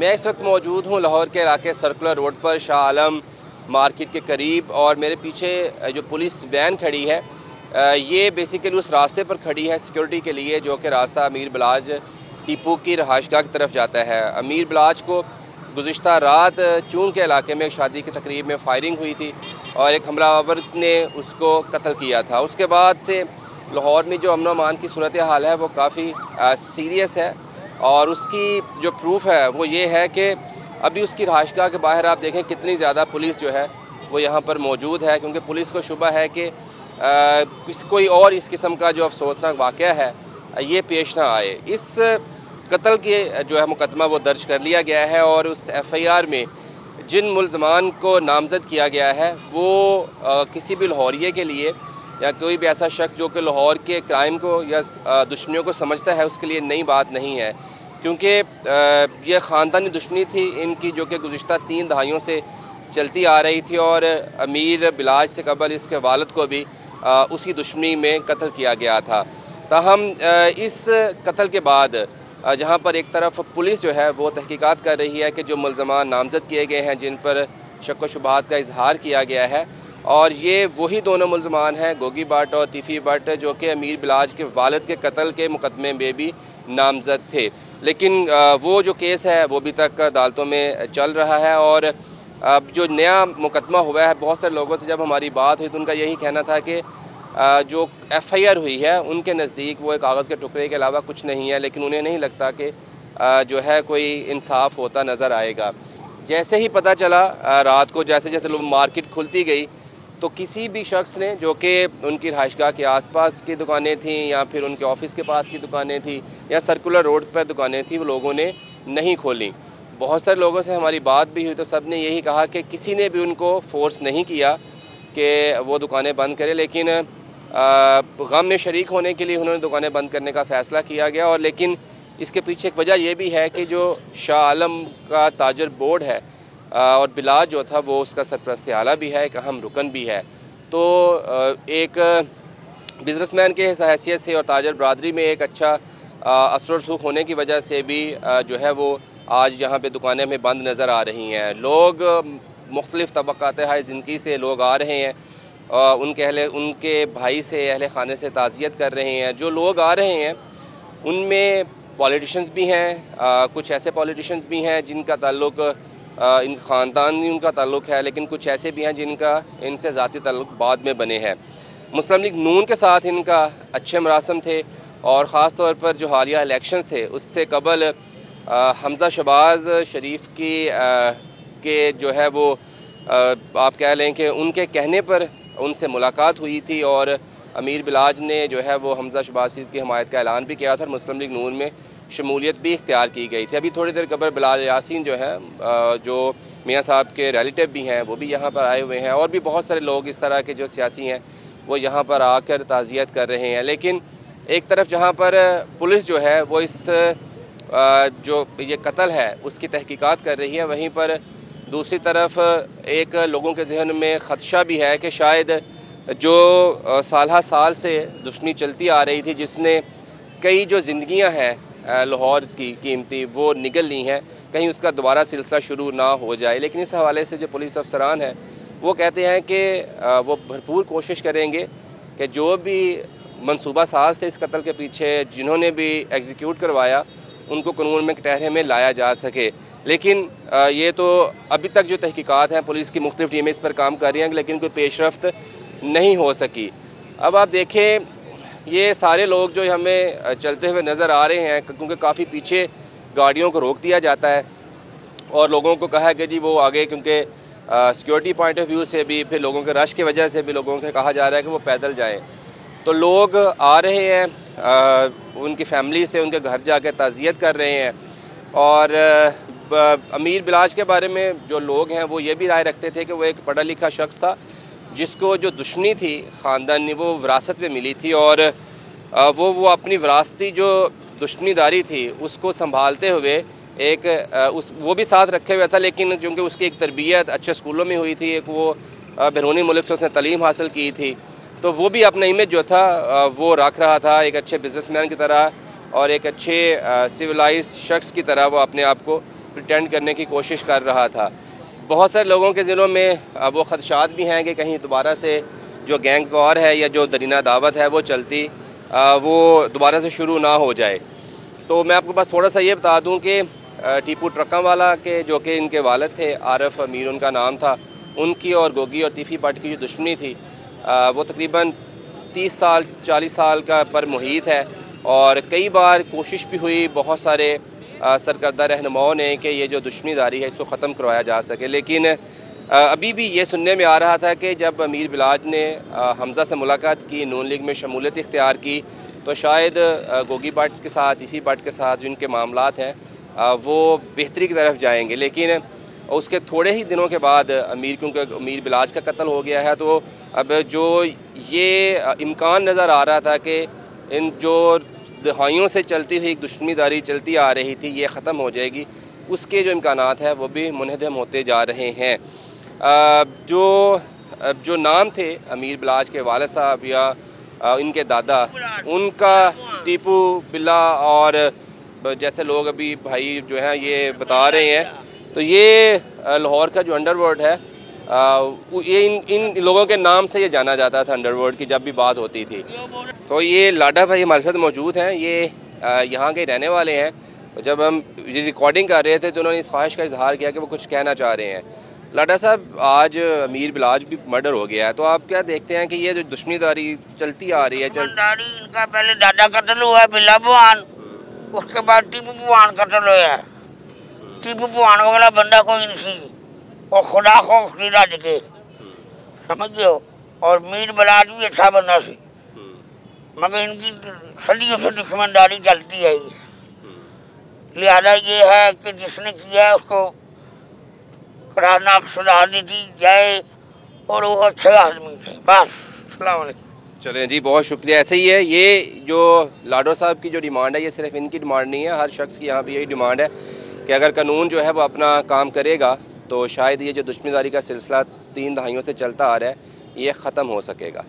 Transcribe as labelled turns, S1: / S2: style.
S1: میں اس وقت موجود ہوں لاہور کے علاقے سرکولر روڈ پر شاہ عالم مارکیٹ کے قریب، اور میرے پیچھے جو پولیس وین کھڑی ہے یہ بیسیکلی اس راستے پر کھڑی ہے سیکیورٹی کے لیے، جو کہ راستہ امیر بلاج ٹیپو کی رہائش گاہ کی طرف جاتا ہے۔ امیر بلاج کو گزشتہ رات چون کے علاقے میں ایک شادی کی تقریب میں فائرنگ ہوئی تھی اور ایک حملہ آور نے اس کو قتل کیا تھا۔ اس کے بعد سے لاہور میں جو امن و امان کی صورتحال ہے وہ کافی سیریس ہے، اور اس کی جو پروف ہے وہ یہ ہے کہ ابھی اس کی رہائش گاہ کے باہر آپ دیکھیں کتنی زیادہ پولیس جو ہے وہ یہاں پر موجود ہے، کیونکہ پولیس کو شبہ ہے کہ کوئی اور اس قسم کا جو افسوسناک واقعہ ہے یہ پیش نہ آئے۔ اس قتل کے جو ہے مقدمہ وہ درج کر لیا گیا ہے، اور اس ایف آئی آر میں جن ملزمان کو نامزد کیا گیا ہے وہ کسی بھی لاہوریے کے لیے یا کوئی بھی ایسا شخص جو کہ لاہور کے کرائم کو یا دشمنیوں کو سمجھتا ہے اس کے لیے نئی بات نہیں ہے، کیونکہ یہ خاندانی دشمنی تھی ان کی جو کہ گزشتہ 3 دہائیوں سے چلتی آ رہی تھی، اور امیر بلاج سے قبل اس کے والد کو بھی اسی دشمنی میں قتل کیا گیا تھا۔ تاہم اس قتل کے بعد جہاں پر ایک طرف پولیس جو ہے وہ تحقیقات کر رہی ہے کہ جو ملزمان نامزد کیے گئے ہیں جن پر شک و شبہات کا اظہار کیا گیا ہے، اور یہ وہی دونوں ملزمان ہیں گوگی بٹ اور تیفی بٹ جو کہ امیر بلاج کے والد کے قتل کے مقدمے میں بھی نامزد تھے، لیکن وہ جو کیس ہے وہ ابھی تک عدالتوں میں چل رہا ہے۔ اور اب جو نیا مقدمہ ہوا ہے، بہت سے لوگوں سے جب ہماری بات ہوئی تو ان کا یہی کہنا تھا کہ جو ایف آئی آر ہوئی ہے ان کے نزدیک وہ ایک کاغذ کے ٹکڑے کے علاوہ کچھ نہیں ہے، لیکن انہیں نہیں لگتا کہ جو ہے کوئی انصاف ہوتا نظر آئے گا۔ جیسے ہی پتہ چلا رات کو جیسے جیسے مارکیٹ کھلتی گئی تو کسی بھی شخص نے جو کہ ان کی رہائش گاہ کے آس پاس کی دکانیں تھیں یا پھر ان کے آفس کے پاس کی دکانیں تھیں یا سرکولر روڈ پر دکانیں تھیں وہ لوگوں نے نہیں کھولیں۔ بہت سارے لوگوں سے ہماری بات بھی ہوئی تو سب نے یہی کہا کہ کسی نے بھی ان کو فورس نہیں کیا کہ وہ دکانیں بند کرے، لیکن غم میں شریک ہونے کے لیے انہوں نے دکانیں بند کرنے کا فیصلہ کیا گیا۔ اور لیکن اس کے پیچھے ایک وجہ یہ بھی ہے کہ جو شاہ عالم کا تاجر بورڈ ہے اور بلاج جو تھا وہ اس کا سرپرست اعلیٰ بھی ہے، ایک اہم رکن بھی ہے، تو ایک بزنس مین کے حیثیت سے اور تاجر برادری میں ایک اچھا اثر و رسوخ ہونے کی وجہ سے بھی جو ہے وہ آج یہاں پہ دکانیں میں بند نظر آ رہی ہیں۔ لوگ مختلف طبقات زندگی سے لوگ آ رہے ہیں، ان کے بھائی سے اہل خانے سے تعزیت کر رہے ہیں۔ جو لوگ آ رہے ہیں ان میں پولیٹیشنز بھی ہیں، کچھ ایسے پولیٹیشنز بھی ہیں جن کا تعلق ان خاندانی ان کا تعلق ہے، لیکن کچھ ایسے بھی ہیں جن کا ان سے ذاتی تعلق بعد میں بنے ہیں۔ مسلم لیگ نون کے ساتھ ان کا اچھے مراسم تھے، اور خاص طور پر جو حالیہ الیکشنز تھے اس سے قبل حمزہ شہباز شریف کے جو ہے وہ آپ کہہ لیں کہ ان کے کہنے پر ان سے ملاقات ہوئی تھی، اور امیر بلاج نے جو ہے وہ حمزہ شہباز شریف کی حمایت کا اعلان بھی کیا تھا، اور مسلم لیگ نون میں شمولیت بھی اختیار کی گئی تھی۔ ابھی تھوڑی دیر قبل بلال یاسین جو ہے جو میاں صاحب کے ریلیٹیو بھی ہیں وہ بھی یہاں پر آئے ہوئے ہیں، اور بھی بہت سارے لوگ اس طرح کے جو سیاسی ہیں وہ یہاں پر آ کر تعزیت کر رہے ہیں۔ لیکن ایک طرف جہاں پر پولیس جو ہے وہ اس جو یہ قتل ہے اس کی تحقیقات کر رہی ہے، وہیں پر دوسری طرف ایک لوگوں کے ذہن میں خدشہ بھی ہے کہ شاید جو سالہ سال سے دشمنی چلتی آ رہی تھی جس نے کئی جو زندگیاں ہیں لاہور کی قیمتی وہ نگل لی ہیں، کہیں اس کا دوبارہ سلسلہ شروع نہ ہو جائے۔ لیکن اس حوالے سے جو پولیس افسران ہیں وہ کہتے ہیں کہ وہ بھرپور کوشش کریں گے کہ جو بھی منصوبہ ساز تھے اس قتل کے پیچھے، جنہوں نے بھی ایگزیکیوٹ کروایا، ان کو قانون میں کٹہرے میں لایا جا سکے۔ لیکن یہ تو ابھی تک جو تحقیقات ہیں پولیس کی مختلف ٹیمیں اس پر کام کر رہی ہیں، لیکن کوئی پیش رفت نہیں ہو سکی۔ اب آپ دیکھیں یہ سارے لوگ جو ہمیں چلتے ہوئے نظر آ رہے ہیں، کیونکہ کافی پیچھے گاڑیوں کو روک دیا جاتا ہے اور لوگوں کو کہا کہ جی وہ آگے، کیونکہ سیکیورٹی پوائنٹ آف ویو سے بھی، پھر لوگوں کے رش کی وجہ سے بھی لوگوں کو کہا جا رہا ہے کہ وہ پیدل جائیں، تو لوگ آ رہے ہیں، ان کی فیملی سے ان کے گھر جا کے تعزیت کر رہے ہیں۔ اور امیر بلاج کے بارے میں جو لوگ ہیں وہ یہ بھی رائے رکھتے تھے کہ وہ ایک پڑھا لکھا شخص تھا جس کو جو دشمنی تھی خاندانی وہ وراثت میں ملی تھی، اور وہ اپنی وراثتی جو دشمنی داری تھی اس کو سنبھالتے ہوئے وہ بھی ساتھ رکھے ہوئے تھا، لیکن چونکہ اس کی ایک تربیت اچھے اسکولوں میں ہوئی تھی، ایک وہ بیرونی ملک سے اس نے تعلیم حاصل کی تھی، تو وہ بھی اپنا امیج جو تھا وہ رکھ رہا تھا ایک اچھے بزنس مین کی طرح، اور ایک اچھے سویلائز شخص کی طرح وہ اپنے آپ کو پریٹینڈ کرنے کی کوشش کر رہا تھا. بہت سارے لوگوں کے ذہنوں میں وہ خدشات بھی ہیں کہ کہیں دوبارہ سے جو گینگ وار ہے یا جو درینہ دعوت ہے وہ چلتی وہ دوبارہ سے شروع نہ ہو جائے. تو میں آپ کو بس تھوڑا سا یہ بتا دوں کہ ٹیپو ٹرکاں والا کے جو کہ ان کے والد تھے، عارف امیر ان کا نام تھا، ان کی اور گوگی اور تیفی بٹ کی جو دشمنی تھی وہ تقریباً 30 سال 40 سال کا پر محیط ہے. اور کئی بار کوشش بھی ہوئی بہت سارے سرکردہ رہنماؤں نے کہ یہ جو دشمنی داری ہے اس کو ختم کروایا جا سکے، لیکن ابھی بھی یہ سننے میں آ رہا تھا کہ جب امیر بلاج نے حمزہ سے ملاقات کی، نون لیگ میں شمولیت اختیار کی، تو شاید گوگی بٹ کے ساتھ تیفی بٹ کے ساتھ جن کے معاملات ہیں وہ بہتری کی طرف جائیں گے. لیکن اس کے تھوڑے ہی دنوں کے بعد کیونکہ امیر بلاج کا قتل ہو گیا ہے، تو اب جو یہ امکان نظر آ رہا تھا کہ ان جو دہائیوں سے چلتی ہوئی ایک دشمنی داری چلتی آ رہی تھی یہ ختم ہو جائے گی، اس کے جو امکانات ہیں وہ بھی منہدم ہوتے جا رہے ہیں. جو نام تھے امیر بلاج کے والد صاحب یا ان کے دادا، ان کا ٹیپو بلا اور جیسے لوگ ابھی بھائی جو ہیں یہ بتا رہے ہیں، تو یہ لاہور کا جو انڈر ورلڈ ہے یہ ان لوگوں کے نام سے یہ جانا جاتا تھا انڈر ورلڈ کی جب بھی بات ہوتی تھی. تو یہ لاڈا بھائی ہمارے ساتھ موجود ہیں، یہ یہاں کے رہنے والے ہیں. تو جب ہم یہ ریکارڈنگ کر رہے تھے تو انہوں نے اس خواہش کا اظہار کیا کہ وہ کچھ کہنا چاہ رہے ہیں. لاڈا صاحب، آج امیر بلاج بھی مرڈر ہو گیا ہے، تو آپ کیا دیکھتے ہیں کہ یہ جو دشمنی داری چلتی آ رہی ہے
S2: ان کا پہلے دادا قتل ہوا ہے بلا بھوان، اس کے بعد ٹیپو بھوان قتل ہوا ہے. ٹیپو بھوان والا بندہ کوئی نہیں سی، اور خدا خوف نہیں رج کے، سمجھے ہو. اور میر بلاج بھی اچھا بندہ سی، مگر ان کی صدیوں سے دشمنداری چلتی ہے. لہذا یہ ہے کہ جس نے کیا ہے اس کو قرارناک سزا دی دی جائے، اور وہ اچھے آدمی تھے. بس السلام علیکم.
S1: چلیں جی، بہت شکریہ. ایسے ہی ہے، یہ جو لاڈو صاحب کی جو ڈیمانڈ ہے یہ صرف ان کی ڈیمانڈ نہیں ہے، ہر شخص کی یہاں پہ یہی ڈیمانڈ ہے کہ اگر قانون جو ہے وہ اپنا کام کرے گا تو شاید یہ جو دشمنی داری کا سلسلہ 3 دہائیوں سے چلتا آ رہا ہے یہ ختم ہو سکے گا.